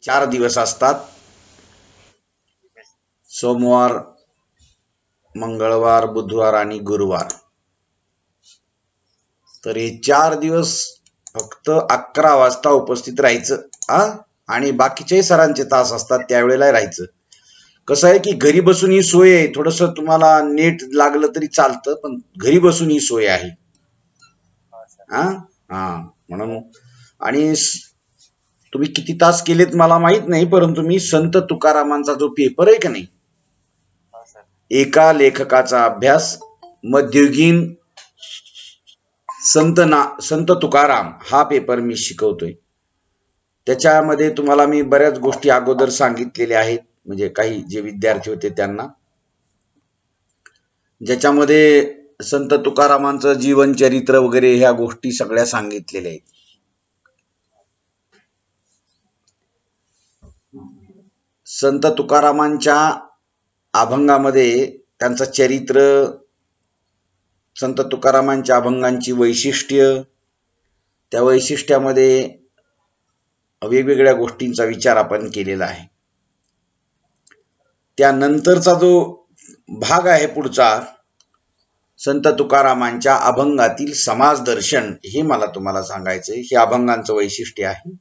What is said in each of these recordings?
4 दिवस असतात. सोमवार, मंगळवार, बुधवार आणि गुरुवार. तर हे 4 दिवस फक्त 11 वाजता उपस्थित राहायचं आणि बाकीचे सरांचे तास असतात त्यावेळेला राहायचं. कसं आहे की घरी बसून ही सोय आहे. थोडस तुम्हाला नेट लागलं तरी चालतं, पण घरी बसून ही सोय आहे. हा हा म्हणून आणि तुम्ही किती तास केलेत मला माहित नाही, परंतु मी संत तुकारामांचा जो पेपर आहे का नाही, एका लेखकाचा अभ्यास, मध्ययुगीन संत तुकाराम हा पेपर मी शिकवतोय. त्याच्यामध्ये तुम्हाला मी बऱ्याच गोष्टी अगोदर सांगितलेल्या आहेत, म्हणजे काही जे विद्यार्थी होते त्यांना, ज्याच्यामध्ये संत तुकारामांचं जीवन चरित्र वगैरे ह्या गोष्टी सगळ्या सांगितलेल्या आहेत. संत तुकारामांच्या अभंगामध्ये त्यांचं चरित्र, संत तुकारामांच्या अभंगांची वैशिष्ट्य, त्या वैशिष्ट्यामध्ये वेगवेगळ्या गोष्टींचा विचार आपण केलेला आहे. त्यानंतरचा जो भाग आहे पुढचा, संत तुकारामांच्या अभंगातील समाज दर्शन, हे मला तुम्हाला सांगायचंय. हे अभंगांचं वैशिष्ट्य आहे.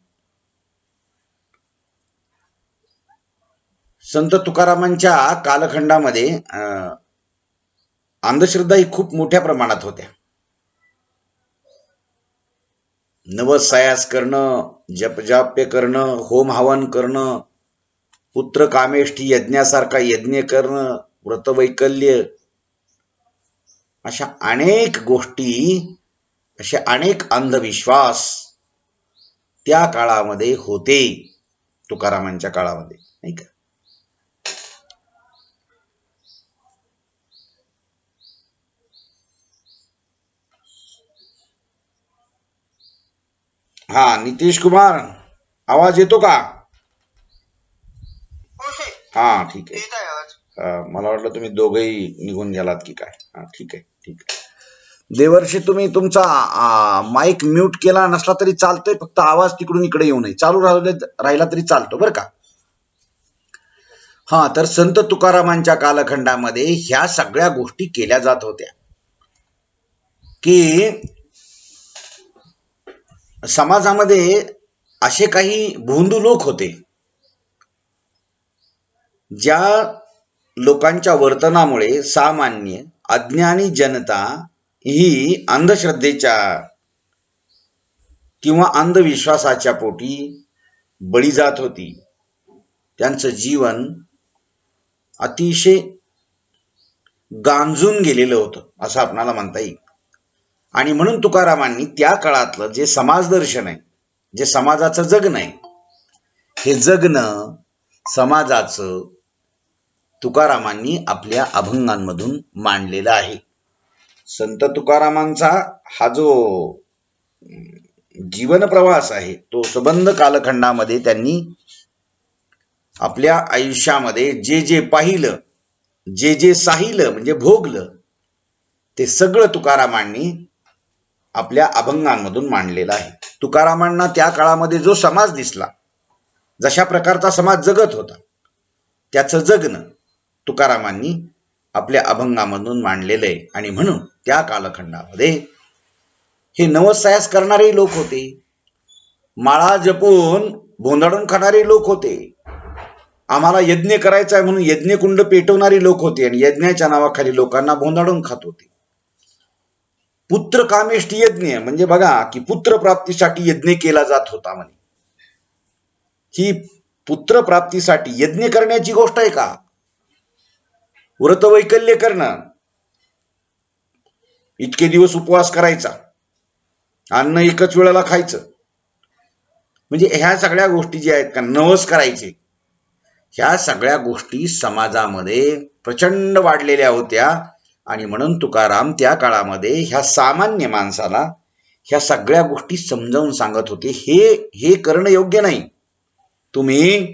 संत तुकारामांच्या कालखंडामध्ये अंधश्रद्धा ही खूप मोठ्या प्रमाणात होत्या. नवस सायास करणं, जपजाप्य करणं, होम हवन करणं, पुत्र कामेष्ठी यज्ञासारखा यज्ञ करणं, व्रतवैकल्य, अशा अनेक गोष्टी, असे अनेक अंधविश्वास त्या काळामध्ये होते, तुकारामांच्या काळामध्ये, नाही का. हा, नितीश कुमार, आवाज येतो का? हा ठीक आहे. मला वाटलं तुम्ही दोघेही निघून गेलात की काय. हा ठीक आहे, ठीक आहे. देवर्षी, तुम्ही तुमचा माईक म्यूट केला नसला तरी चालतोय, फक्त आवाज तिकडून इकडे येऊ नये. चालू राहिला तरी चालतो बरं का. हा, तर संत तुकारामांच्या कालखंडामध्ये ह्या सगळ्या गोष्टी केल्या जात होत्या की समाजामध्ये असे काही भोंदू लोक होते, ज्या लोकांच्या वर्तनामुळे सामान्य अज्ञानी जनता ही अंधश्रद्धेच्या किंवा अंधविश्वासाच्या पोटी बळी जात होती. त्यांचं जीवन अतिशय गांजून गेलेलं होतं असं आपणाला म्हणता येईल. आणि म्हणून तुकारामांनी त्या काळातलं जे समाजदर्शन आहे, जे समाजाचं जगणं आहे, हे जगणं समाजाचं तुकारामांनी आपल्या अभंगांमधून मांडलेलं आहे. संत तुकारामांचा हा जो जीवन प्रवास आहे, तो संबंध कालखंडामध्ये त्यांनी आपल्या आयुष्यामध्ये जे जे पाहिलं, जे जे साहिलं म्हणजे भोगलं, ते सगळं तुकारामांनी आपल्या अभंगांमधून मांडलेलं आहे. तुकारामांना त्या काळामध्ये जो समाज दिसला, जशा प्रकारचा समाज जगत होता, त्याचं जगणं तुकारामांनी आपल्या अभंगामधून मांडलेलं आहे. आणि म्हणून त्या कालखंडामध्ये हे नवसायास करणारे लोक होते, माळा जपून भोंदाडून खाणारे लोक होते, आम्हाला यज्ञ करायचा आहे म्हणून यज्ञकुंड पेटवणारी लोक होते आणि यज्ञाच्या नावाखाली लोकांना भोंदाडून खात होते. पुत्र कामेष्ठी यज्ञ म्हणजे बघा की पुत्र प्राप्तीसाठी यज्ञ केला जात होता म्हणे. ही पुत्र प्राप्तीसाठी यज्ञ करण्याची गोष्ट आहे का? व्रतवैकल्य करणं, इतके दिवस उपवास करायचा, अन्न एकच वेळेला खायचं, म्हणजे ह्या सगळ्या गोष्टी ज्या आहेत का, नवस करायचे, ह्या सगळ्या गोष्टी समाजामध्ये प्रचंड वाढलेल्या होत्या. आणि म्हणून तुकाराम त्या काळामध्ये ह्या सामान्य माणसाला ह्या सगळ्या गोष्टी समजावून सांगत होते. हे करणं योग्य नाही. तुम्ही,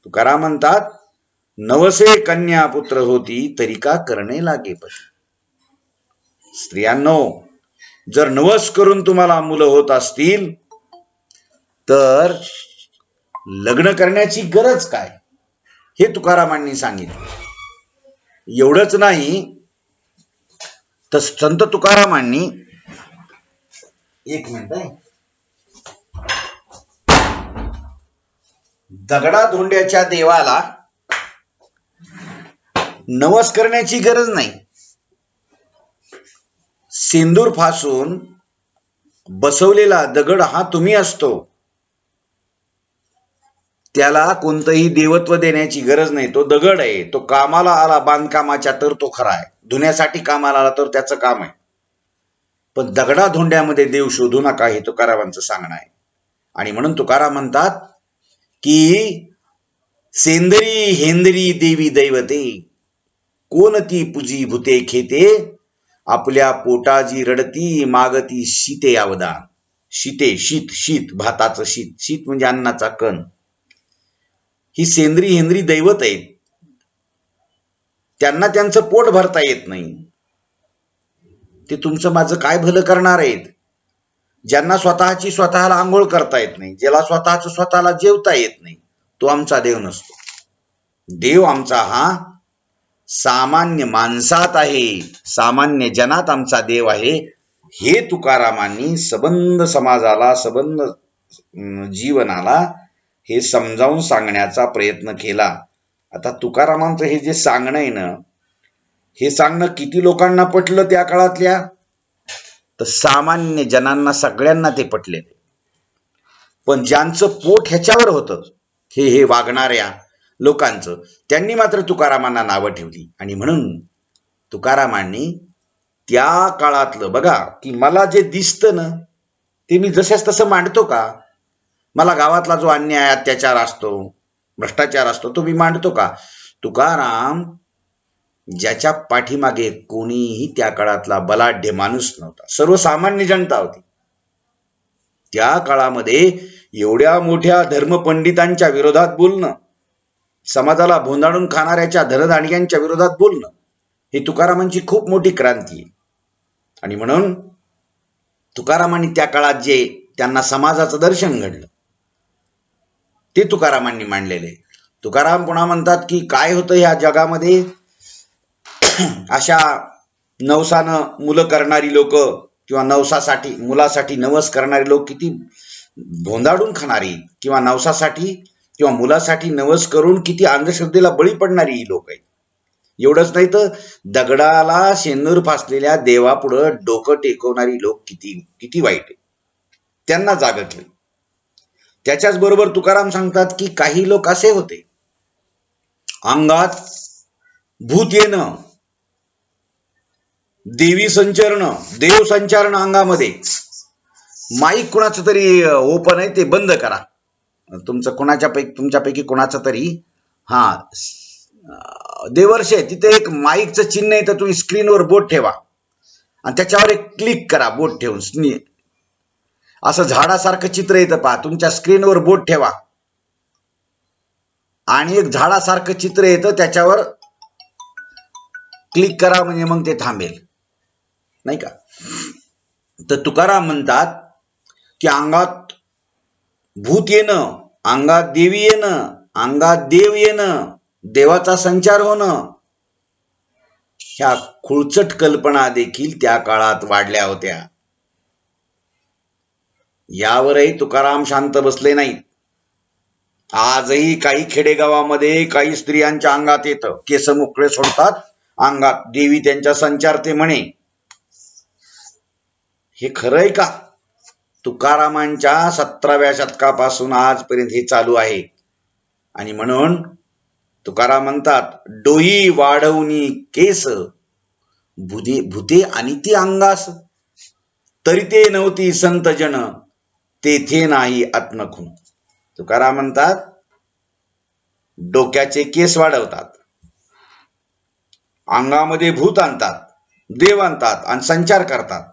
तुकाराम म्हणतात, नवसे कन्या पुत्र होती तरी का करणे लागे पती. स्त्रियांनो, जर नवस करून तुम्हाला मुलं होत असतील तर लग्न करण्याची गरज काय हे तुकारामांनी सांगितलं. एवढंच नाही तर संत तुकारामांनी, एक मिनिट आहे, दगडाधोंड्याच्या देवाला नवस करण्याची गरज नाही. सिंदूर फासून बसवलेला दगड हा तुम्ही असतो, त्याला कोणतंही देवत्व देण्याची गरज नाही. तो दगड आहे, तो कामाला आला बांधकामाच्या तर तो खरा आहे, धुण्यासाठी कामाला आला तर त्याचं काम आहे. पण दगडाधोंड्यामध्ये देव शोधू नका हे तुकारामांचं सांगणं आहे. आणि म्हणून तुकाराम म्हणतात की सेंदरी हेंदरी देवी दैवते, कोणती पुजी भूते खेते, आपल्या पोटाजी रडती मागती शीते अवदान. शीते, शीत, शीत भाताचं शीत, शीत म्हणजे अन्नाचा कण. ही सेंद्री हेंद्री दैवत आहेत, त्यांना त्यांचं पोट भरता येत नाही, ते तुमचं माझं काय भलं करणार आहेत. ज्यांना स्वतःची स्वतःला आंघोळ करता येत नाही, ज्याला स्वतःच स्वतःला जेवता येत नाही, तो आमचा देव नसतो. देव आमचा हा सामान्य माणसात आहे, सामान्य जनात आमचा देव आहे. हे तुकारामांनी सबंध समाजाला, सबंध जीवनाला हे समजावून सांगण्याचा प्रयत्न केला. आता तुकारामांचं हे जे सांगणं आहे ना, हे सांगणं किती लोकांना पटलं त्या काळातल्या, तर सामान्य जनांना सगळ्यांना ते पटले. पण ज्यांचं पोट ह्याच्यावर होतं, हे वागणाऱ्या लोकांचं, त्यांनी मात्र तुकारामांना नावं ठेवली. आणि म्हणून तुकारामांनी त्या काळातलं बघा, की मला जे दिसतं ना ते मी जशाच तसं मांडतो का? मला गावातला जो अन्याय अत्याचार असतो, भ्रष्टाचार असतो, तो मी मांडतो का? तुकाराम ज्याच्या पाठीमागे कोणीही त्या काळातला बलाढ्य माणूस नव्हता, सर्वसामान्य जनता होती. त्या काळामध्ये एवढ्या मोठ्या धर्मपंडितांच्या विरोधात बोलणं, समाजाला भोंदाडून खाणाऱ्याच्या धनदांडग्यांच्या विरोधात बोलणं, ही तुकारामांची खूप मोठी क्रांती आहे. आणि म्हणून तुकारामांनी त्या काळात जे त्यांना समाजाचं दर्शन घडलं ते तुकारामांनी मांडलेले. तुकाराम पुन्हा म्हणतात की काय होतं ह्या जगामध्ये, अशा नवसानं मुलं करणारी लोक किंवा नवसासाठी मुलासाठी नवस करणारे लोक किती भोंदाडून खाणारी, किंवा नवसासाठी किंवा मुलासाठी नवस करून किती अंधश्रद्धेला बळी पडणारी ही लोक आहेत. एवढंच नाही तर दगडाला शेंदूर फासलेल्या देवापुढं डोकं टेकवणारी लोक किती किती वाईट आहे, त्यांना जाग केली. त्याच्याच बरोबर तुकाराम सांगतात की काही लोक असे होते, अंगात भूत येणं, देवी संचरण, देव संचारण अंगामध्ये. माईक कुणाचं तरी ओपन आहे, ते बंद करा. तुमच्यापैकी कुणाचं तरी देवर्ष आहे, तिथे एक माईकचं चिन्ह आहे, तर तुम्ही स्क्रीनवर बोट ठेवा आणि त्याच्यावर एक क्लिक करा. बोट ठेवून असं झाडासारखं चित्र येतं पहा, तुमच्या स्क्रीनवर बोट ठेवा आणि एक झाडासारखं चित्र येतं, त्याच्यावर क्लिक करा, म्हणजे मग ते थांबेल, नाही का? तर तुकाराम म्हणतात की अंगात भूत येणं, अंगात देवी येणं, अंगात देव येणं, देवाचा संचार होणं, ह्या खुळचट कल्पना देखील त्या काळात वाढल्या होत्या. यावरही तुकाराम शांत बसले नाहीत. आजही काही खेडेगावामध्ये काही स्त्रियांच्या अंगात येतं, केस मोकळे सोडतात, अंगात देवी त्यांच्या संचारते म्हणे. हे खरं आहे का? तुकारामांच्या 17व्या शतकापासून आजपर्यंत हे चालू आहे. आणि म्हणून तुकाराम म्हणतात, डोई वाढवणी केस, भूते आणि ती अंगास, तरी ते नव्हती संत जन, तेथे नाही आत्मखून. तुकाराम म्हणतात डोक्याचे केस वाढवतात, अंगामध्ये भूत आणतात, देव आणतात आणि संचार करतात,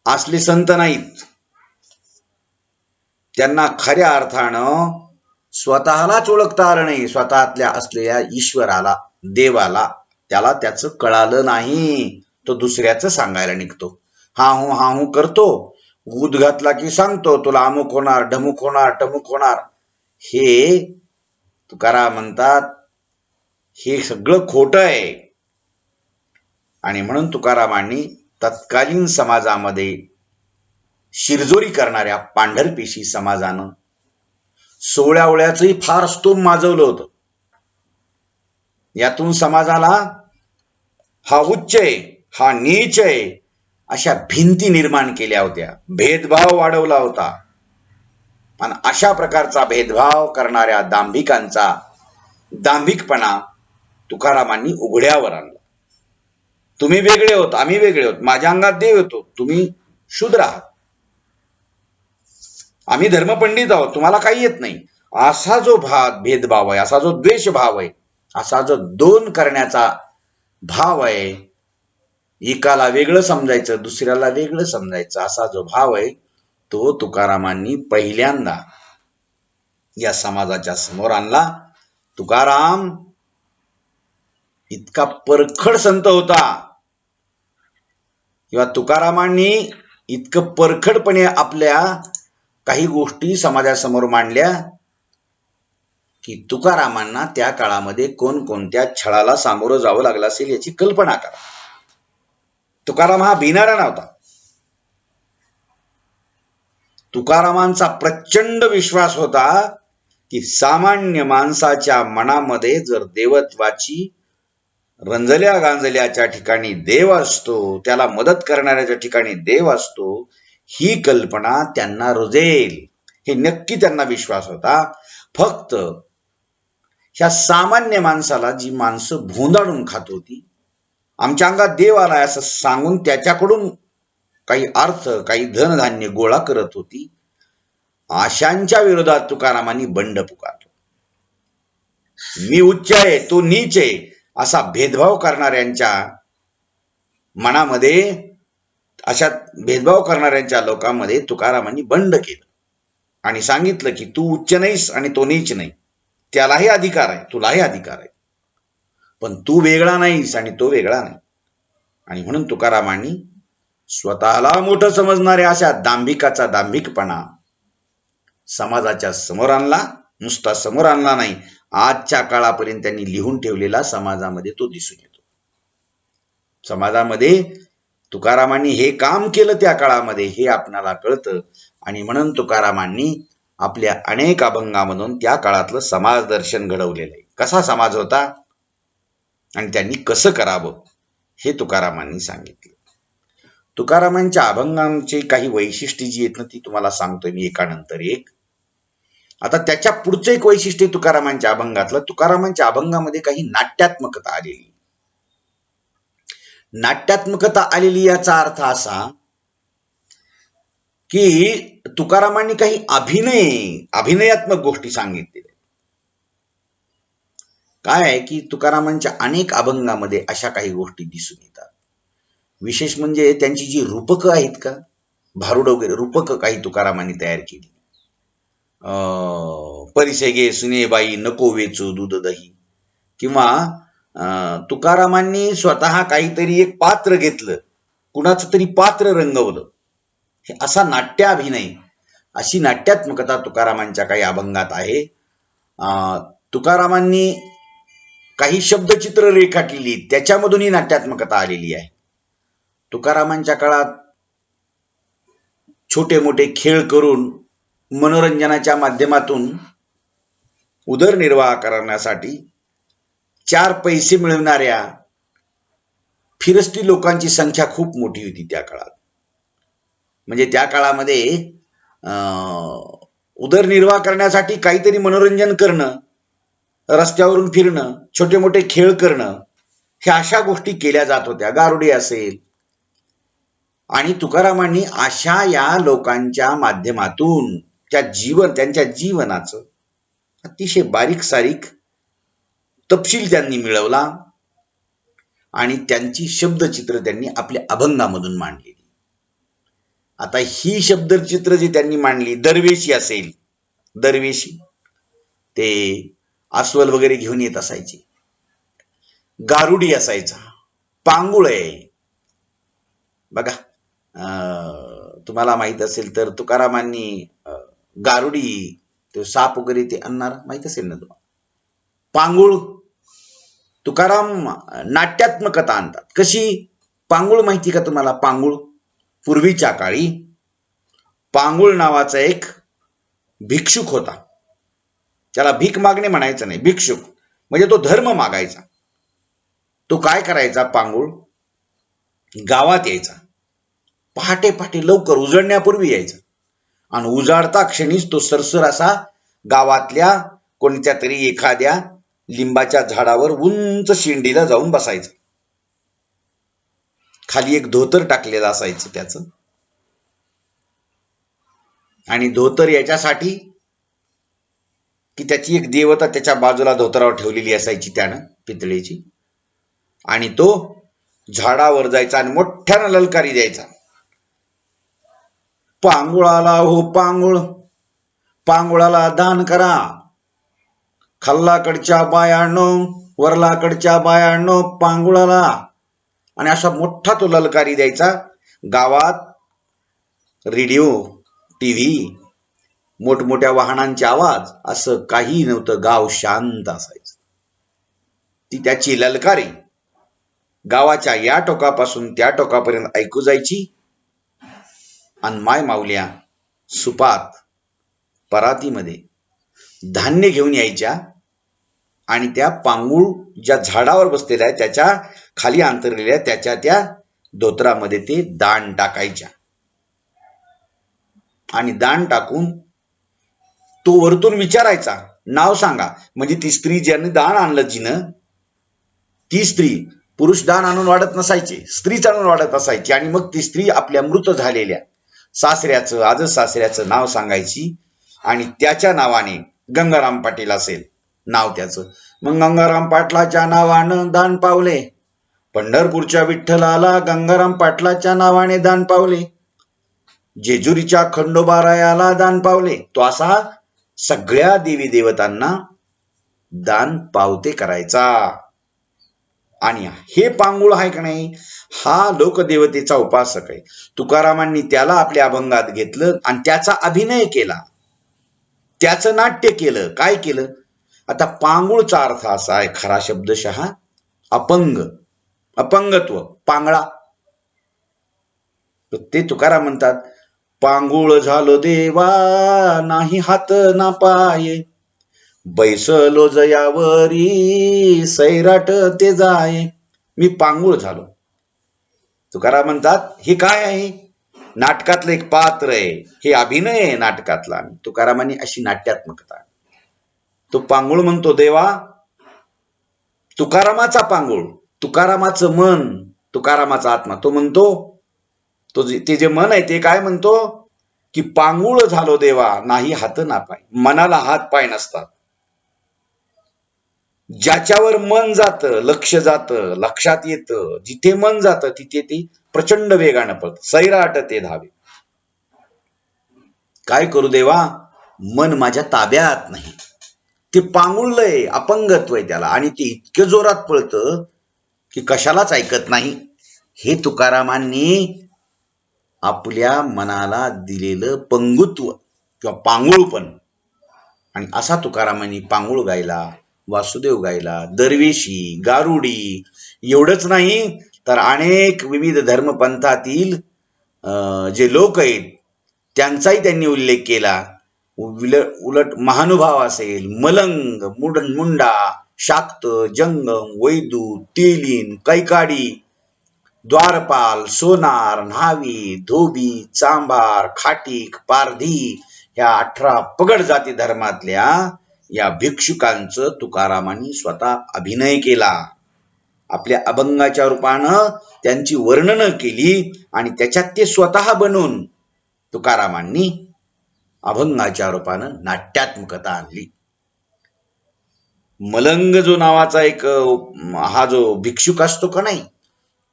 असले संत नाहीत. त्यांना खऱ्या अर्थानं स्वतःलाच ओळखता आलं नाही, स्वतःतल्या असलेल्या ईश्वराला, देवाला, त्याला त्याचं कळालं नाही, तो दुसऱ्याचं सांगायला निघतो. हा हूं करतो, उद घातला की सांगतो तुला अमुक होणार, ढमुक होणार, टमुक होणार, हे तुकाराम म्हणतात हे सगळं खोटं आहे. आणि म्हणून तुकारामांनी तत्कालीन समाजामध्ये शिरजोरी करणाऱ्या पांढरपेशी समाजानं सोवळ्यावळ्याचंही फार स्तोम माजवलं होतं. यातून समाजाला हा उच्च आहे, हा नीच आहे अशा भिंती निर्माण केल्या होत्या, भेदभाव वाढवला होता. आणि अशा प्रकारचा भेदभाव करणाऱ्या दांभिकांचा दांभिकपणा तुकारामांनी उघड्यावर आणला. तुम्ही वेगळे होत, आम्ही वेगळे होत, माझ्या अंगात देव येतो, तुम्ही शूद्र आहात, आम्ही धर्मपंडित आहोत, तुम्हाला काही येत नाही, असा जो भेदभाव आहे, असा जो द्वेष भाव आहे, असा जो दोन करण्याचा भाव आहे, एकाला वेगळं समजायचं दुसऱ्याला वेगळं समजायचं असा जो भाव आहे, तो तुकारामांनी पहिल्यांदा या समाजाच्या समोर आणला. तुकाराम इतका परखड संत होता किंवा तुकारामांनी इतकं परखडपणे आपल्या काही गोष्टी समाजासमोर मांडल्या की तुकारामांना त्या काळामध्ये कोणकोणत्या छळाला सामोरं जावं लागलं असेल याची कल्पना करा. तुकाराम हा भिणारा नव्हता. तुकारामांचा प्रचंड विश्वास होता की सामान्य माणसाच्या मनामध्ये जर देवत्वाची रंजल्या गांजल्याच्या ठिकाणी देव असतो, त्याला मदत करणाऱ्याच्या ठिकाणी देव असतो, ही कल्पना त्यांना रुजेल हे नक्की त्यांना विश्वास होता. फक्त ह्या सामान्य माणसाला जी माणसं भोंदाडून खात होती, आमच्या अंगात देव आलाय असं सांगून त्याच्याकडून काही अर्थ काही धनधान्य गोळा करत होती, अशांच्या विरोधात तुकारामांनी बंड पुकारलं. मी उच्च आहे तो नीच आहे असा भेदभाव करणाऱ्यांच्या मनामध्ये, अशा भेदभाव करणाऱ्यांच्या लोकांमध्ये तुकारामांनी बंड केलं आणि सांगितलं की तू उच्च नाहीस आणि तो नीच नाही, त्यालाही अधिकार आहे, तुलाही अधिकार आहे, पण तू वेगळा नाहीस आणि तो वेगळा नाही. आणि म्हणून तुकारामांनी स्वतःला मोठं समजणाऱ्या अशा दांभिकाचा दांभिकपणा समाजाच्या समोर आणला. नुसता समोर आणला नाही, आजच्या काळापर्यंत त्यांनी लिहून ठेवलेला समाजामध्ये तो दिसून येतो. समाजामध्ये तुकारामांनी हे काम केलं त्या काळामध्ये हे आपणाला कळतं. आणि म्हणून तुकारामांनी आपल्या अनेक अभंगामधून त्या काळातलं समाज दर्शन घडवलेलं आहे. कसा समाज होता आणि त्यांनी कसं करावं हे तुकारामांनी सांगितलं. तुकारामांच्या अभंगांची काही वैशिष्ट्ये जी आहेत ना ती तुम्हाला सांगतोय मी एकानंतर एक. आता त्याच्या पुढचं एक वैशिष्ट्य तुकारामांच्या अभंगातलं, तुकारामांच्या अभंगामध्ये काही नाट्यात्मकता आलेली. नाट्यात्मकता आलेली याचा अर्थ असा की तुकारामांनी काही अभिनयात्मक गोष्टी सांगितलेल्या. काय आहे की तुकारामांच्या अनेक अभंगामध्ये अशा काही गोष्टी दिसून येतात. विशेष म्हणजे त्यांची जी रूपकं आहेत का, भारुड वगैरे रूपकं काही तुकारामांनी तयार केली. परिसे गे सुनेबाई नको वेचू दूध दही, किंवा तुकारामांनी स्वतः काहीतरी एक पात्र घेतलं, कुणाचं तरी पात्र रंगवलं, हे असा नाट्याभिनय, अशी नाट्यात्मकता तुकारामांच्या काही अभंगात आहे. तुकारामांनी काही शब्दचित्र रेखाटली, त्याच्यामधूनही नाट्यात्मकता आलेली आहे. तुकारामांच्या काळात छोटे मोठे खेळ करून मनोरंजनाच्या माध्यमातून उदरनिर्वाह करण्यासाठी 4 पैसे मिळवणाऱ्या फिरस्ती लोकांची संख्या खूप मोठी होती त्या काळात. म्हणजे त्या काळामध्ये उदरनिर्वाह करण्यासाठी काहीतरी मनोरंजन करणं, रस्त्यावरून फिरणं, छोटे मोठे खेळ करणं, ह्या अशा गोष्टी केल्या जात होत्या. गारुडी असेल. आणि तुकारामांनी अशा या लोकांच्या माध्यमातून त्यांच्या जीवनाचं अतिशय बारीक सारीक तपशील त्यांनी मिळवला आणि त्यांची शब्दचित्र त्यांनी आपल्या अभंगामधून मांडलेली. आता ही शब्दचित्र जी त्यांनी मांडली, दरवेशी असेल, दरवेशी ते अस्वल वगैरे घेऊन येत असायचे, गारुडी असायचा, पांगुळे बघा, तुम्हाला माहित असेल तर तुकारामांनी गारुडी तो साप वगैरे ते आणणार माहित असेल ना तुम्हाला. पांगुळ, तुकाराम नाट्यात्मकता आणतात. कशी पांगुळ माहिती का तुम्हाला? पांगुळ, पूर्वीच्या काळी पांगुळ नावाचा एक भिक्षुक होता. त्याला भीक मागणे म्हणायचं नाही, भिक्षुक म्हणजे तो धर्म मागायचा. तो काय करायचा? पांगुळ गावात यायचा, पहाटे पहाटे लवकर उजळण्यापूर्वी यायचा आणि उजाडता क्षणीच तो सरसर असा गावातल्या कोणत्या तरी एखाद्या लिंबाच्या झाडावर उंच शेंडीला जाऊन बसायचं. खाली एक धोतर टाकलेलं असायचं त्याचं, आणि धोतर याच्यासाठी की त्याची एक देवता त्याच्या बाजूला धोतरावर ठेवलेली असायची त्यानं, पितळेची, आणि तो झाडावर जायचा आणि मोठ्यानं ललकारी द्यायचा, पांगुळाला हो पांगुळ, पांगुळाला दान करा, खाल्लाकडच्या बायांनो, वरलाकडच्या बायांनो, पांगुळाला. आणि असा मोठा तो ललकारी द्यायचा. गावात रेडिओ, टीव्ही, मोठमोठ्या वाहनांचे आवाज असं काही नव्हतं. गाव शांत असायचं. ती त्याची ललकारी गावाच्या या टोकापासून त्या टोकापर्यंत ऐकू जायची. आणि माय माऊल्या सुपात परातीमध्ये धान्य घेऊन यायच्या आणि त्या पांगुळ ज्या झाडावर बसलेल्या आहे त्याच्या खाली अंतरलेल्या त्याच्या त्या धोतरामध्ये ते दान टाकायच्या. आणि दान टाकून तो वरतून विचारायचा, नाव सांगा. म्हणजे ती स्त्री ज्याने दान आणलं जिनं, ती स्त्री, पुरुष दान आणून वाढत नसायचे, स्त्रीच आणून वाढत असायची. आणि मग ती स्त्री आपल्या मृत झालेल्या सासऱ्याचं, आजच सासऱ्याचं नाव सांगायची आणि त्याच्या नावाने, गंगाराम पाटील असेल नाव त्याचं, मग गंगाराम पाटलाच्या नावानं दान पावले, पंढरपूरच्या विठ्ठलाला गंगाराम पाटलाच्या नावाने दान पावले, जेजुरीच्या खंडोबारायाला दान पावले. तो असा सगळ्या देवी देवतांना दान पावते करायचा. आणि हे पांगुळ आहे का नाही, हा लोकदेवतेचा उपासक आहे. तुकारामांनी त्याला आपल्या अभंगात घेतलं आणि त्याचा अभिनय केला, त्याचं नाट्य केलं. काय केलं? आता पांगुळचा अर्थ असा आहे खरा शब्दशः अपंग, अपंगत्व, पांगळा. ते तुकाराम म्हणतात, पांगुळ झालो देवा नाही हात ना पाय, बैसलो जयावरी सैराट ते जाय. मी पांगुळ झालो. तुकाराम म्हणतात हे काय आहे? नाटकातलं एक पात्र आहे, हे अभिनय आहे नाटकातला. तुकारामांनी अशी नाट्यात्मकता. तो पांगुळ म्हणतो देवा, तुकारामाचा पांगुळ, तुकारामाचं मन, तुकारामाचा आत्मा. तो म्हणतो, ते जे मन आहे ते काय म्हणतो की पांगुळ झालो देवा नाही हात ना पाय. मनाला हात पाय नसतात. ज्याच्यावर मन जातं, लक्ष जातं, लक्षात येतं, जिथे मन जातं तिथे ती प्रचंड वेगानं पळत, सैराट ते धावे. काय करू देवा, मन माझ्या ताब्यात नाही. ते पांगुळलंय, अपंगत्व आहे त्याला, आणि ते इतके जोरात पळतं की कशालाच ऐकत नाही. हे तुकारामांनी आपल्या मनाला दिलेलं पंगुत्व किंवा पांगुळपण. आणि असा तुकारामांनी पांगुळ गायला, वासुदेव गायला, दरवेशी, गारुडी. एवढंच नाही तर अनेक विविध धर्मपंथातील जे लोक आहेत त्यांचाही त्यांनी उल्लेख केला. उलट महानुभाव असेल, मलंग, मुंडा, शाक्त, जंगम, वैदू, तेलीन, कैकाडी, द्वारपाल, सोनार, न्हावी, धोबी, चांभार, खाटीक, पारधी, ह्या 18 पगड जाती धर्मातल्या या भिक्षुकांचं तुकारामांनी स्वतः अभिनय केला. आपल्या अभंगाच्या रूपानं त्यांची वर्णनं केली आणि त्याच्यात ते स्वतः बनून तुकारामांनी अभंगाच्या रूपानं नाट्यात्मकता आणली. मलंग जो नावाचा एक हा जो भिक्षुक असतो का नाही,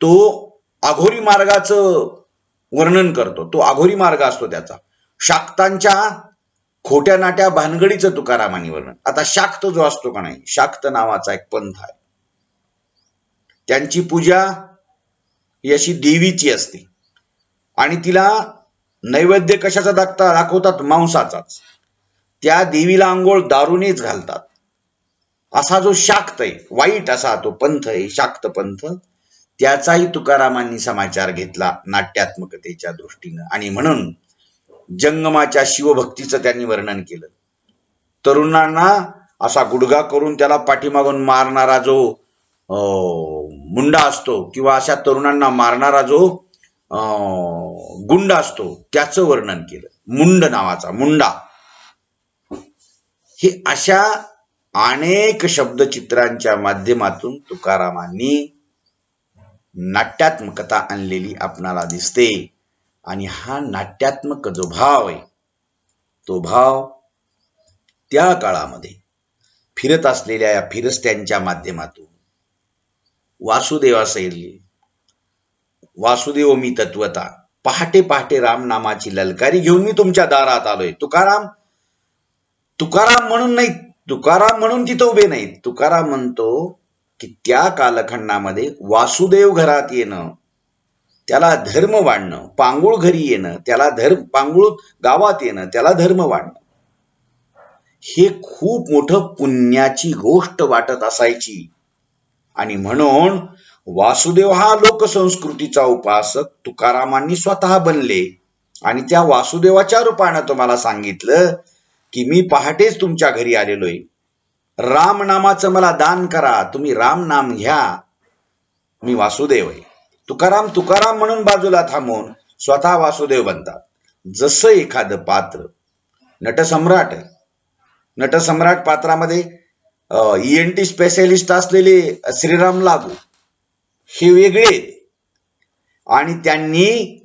तो अघोरी मार्गाचं वर्णन करतो. तो अघोरी मार्ग असतो त्याचा. शाक्तांच्या खोट्या नाट्या भानगडीचं तुकारामांनी वर्णन. आता शाक्त जो असतो का नाही, शाक्त नावाचा एक पंथ आहे, त्यांची पूजा ही अशी देवीची असते आणि तिला नैवेद्य कशाचा दाखवतात? मांसाचाच. त्या देवीला आंघोळ दारूनेच घालतात. असा जो शाक्त आहे, वाईट असा तो पंथ आहे, शाक्त पंथ, त्याचाही तुकारामांनी समाचार घेतला नाट्यात्मकतेच्या दृष्टीनं. आणि म्हणून जंगमाच्या शिवभक्तीचं त्यांनी वर्णन केलं. तरुणांना असा गुडघा करून त्याला पाठीमागून मारणारा जो मुंडा असतो, किंवा अशा तरुणांना मारणारा जो गुंड असतो, त्याचं वर्णन केलं. मुंड नावाचा मुंडा. हे अशा अनेक शब्दचित्रांच्या माध्यमातून तुकारामांनी नाट्यात्मकता आणलेली आपणाला दिसते. आणि हा नाट्यात्मक जो भाव आहे, तो भाव त्या काळामध्ये फिरत असलेल्या या फिरस्त्यांच्या माध्यमातून वासुदेव असेल, वासुदेव मी तत्वता, पहाटे पहाटे राम नामाची ललकारी घेऊन मी तुमच्या दारात आलोय. तुकाराम म्हणून नाही, तुकाराम म्हणून तिथं उभे नाहीत. तुकाराम म्हणतो की त्या कालखंडामध्ये वासुदेव घरात येणं, त्याला धर्म वाढणं, पांगुळ घरी येणं, त्याला पांगुळ गावात येणं, त्याला धर्म वाढणं, हे खूप मोठं पुण्याची गोष्ट वाटत असायची. आणि म्हणून वासुदेव हा लोकसंस्कृतीचा उपासक तुकारामांनी स्वतः बनले. आणि त्या वासुदेवाच्या रूपानं तुम्हाला सांगितलं की मी पहाटेच तुमच्या घरी आलेलोय, राम नामाचं मला दान करा, तुम्ही राम नाम घ्या, मी वासुदेव आहे. तुकाराम म्हणून बाजूला थांबून स्वतः वासुदेव बनतात. जसं एखादं पात्र नटसम्राट आहे, नटसम्राट पात्रामध्ये ENT स्पेशलिस्ट असलेले श्रीराम लागू हे वेगळे, आणि त्यांनी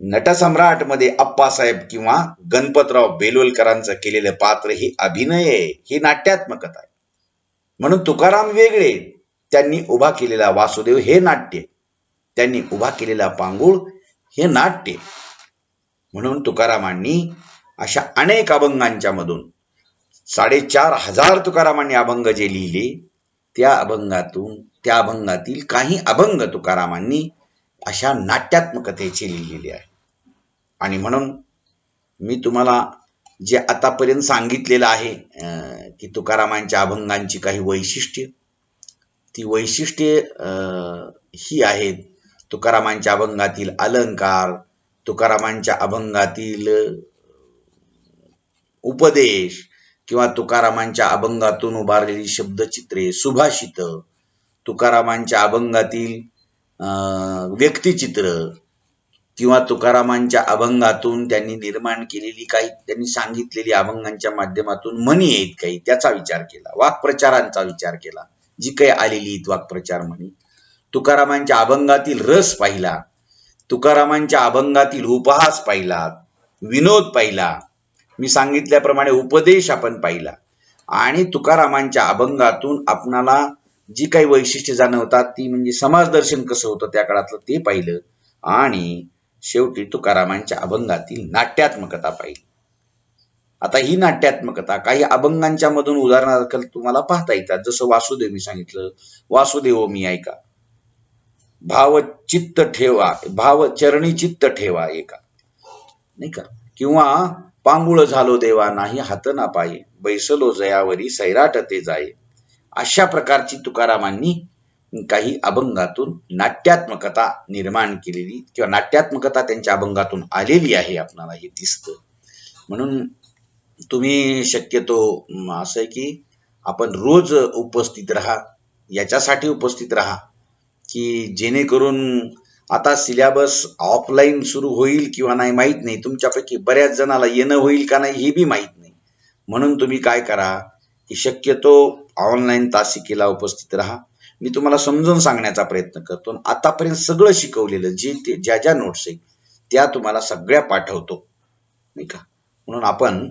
नटसम्राट मध्ये अप्पासाहेब किंवा गणपतराव बेलोलकरांचं केलेलं पात्र हे अभिनय आहे, ही नाट्यात्मकता आहे. म्हणून तुकाराम वेगळे, त्यांनी उभा केलेला वासुदेव हे नाट्य, त्यांनी उभा केलेला पांगुळ हे नाट्य. म्हणून तुकारामांनी अशा अनेक अभंगांच्या मधून 4,500 तुकारामांनी अभंग जे लिहिले, त्या अभंगातील काही अभंग तुकारामांनी अशा नाट्यात्मकतेचे लिहिलेले आहे. आणि म्हणून मी तुम्हाला जे आतापर्यंत सांगितलेलं आहे की तुकारामांच्या अभंगांची काही वैशिष्ट्ये, ती वैशिष्ट्ये ही आहेत. तुकारामांच्या अभंगातील अलंकार, तुकारामांच्या अभंगातील उपदेश, किंवा तुकारामांच्या अभंगातून उभारलेली शब्दचित्रे, सुभाषित, तुकारामांच्या अभंगातील व्यक्तिचित्र, किंवा तुकारामांच्या अभंगातून त्यांनी निर्माण केलेली काही, त्यांनी सांगितलेली अभंगांच्या माध्यमातून म्हणी आहेत काही, त्याचा विचार केला. वाक्प्रचारांचा विचार केला, जी काही आलेली वाक्प्रचार म्हणी. तुकारामांच्या अभंगातील रस पाहिला, तुकारामांच्या अभंगातील उपहास पाहिला, विनोद पाहिला, मी सांगितल्याप्रमाणे उपदेश आपण पाहिला. आणि तुकारामांच्या अभंगातून आपणाला जी काही वैशिष्ट्ये जाणवतात ती म्हणजे समाजदर्शन कसं होतं त्या काळातलं ते पाहिलं. आणि शेवटी तुकारामांच्या अभंगातील नाट्यात्मकता पाहिली. आता ही नाट्यात्मकता काही अभंगांच्या मधून उदाहरणार्थ तुम्हाला पाहता येतात. जसं वासुदेव मी सांगितलं, वासुदेव मी ऐका, भाव चरणी चित्त ठेवा एका, नाही का, किंवा पांगुळ झालो देवा नाही हात ना पाये, बैसलो जयावरी सैराट ते जाये. अशा प्रकारची तुकारामांनी काही अभंगातून नाट्यात्मकता निर्माण केलेली, किंवा नाट्यात्मकता त्यांच्या अभंगातून आलेली आहे, आपणाला हे दिसतं. म्हणून तुम्ही शक्यतो असं आहे की आपण रोज उपस्थित राहा, याच्यासाठी उपस्थित राहा की जेणेकरून आता सिलेबस ऑफलाईन सुरू होईल किंवा नाही माहीत नाही, तुमच्यापैकी बऱ्याच जणाला येणं होईल का नाही हे बी माहीत नाही. म्हणून तुम्ही काय करा की शक्यतो ऑनलाईन तासिकेला उपस्थित राहा. मी तुम्हाला समजून सांगण्याचा प्रयत्न करतो. आतापर्यंत सगळं शिकवलेलं ज्या नोट्स आहेत त्या तुम्हाला सगळ्या पाठवतो, नाही का. म्हणून आपण